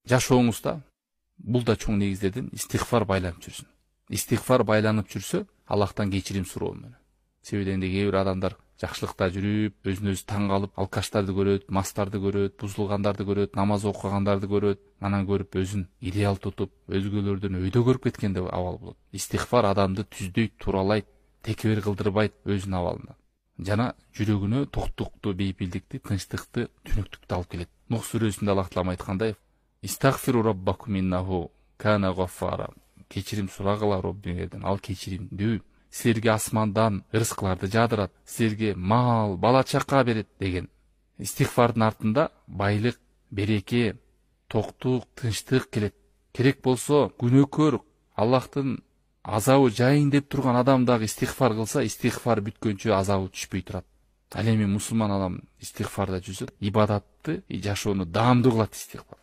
жашооңузда бул да чоң негиздерден истигфар байланып жүрсүн. Истигфар байланып жүрсө, Аллахтан кечирим суроо менен. Себеби дегенде кээ бир адамдар жакшылыкта жүрүп, өзүн өзү таң калып, алкаштарды көрөт, мастарды көрөт, бузулгандарды көрөт, намаз окугандарды көрөт, анан көрүп өзүн идеал тутуп, өзгөлөрдөн өйдө көрүп кеткен деп абал болот. Истигфар адамды түздөйт, туралайт, текебер кылдырбайт өзүнүн абалына. Жана жүрөгүнө токтукту, бейпилдикти, тынчтыкты, түнүктүктү алып келет. Нух сүрөсүндө Аллах таала айткандай: "Истагфиру раббакум иннаху кана гаффара." Кечирим сурагыла Роббиңерден, ал кечиримдүү. Силерге асмандан рызкыларды жаадырат, силерге мал, бала чака берет деген. Истигфардын артында байлык, береке, токтук, тынчтык келет. Керек болсо күнөөкөр, Аллахтын азабы жайын деп турган адам дагы истигфар кылса, истигфар бүткөнчө азабы түшпөй турат. Ал эми мусулман адам истигфарда жүрсө, ибадатты, жашоону даамдуу кылат истигфар.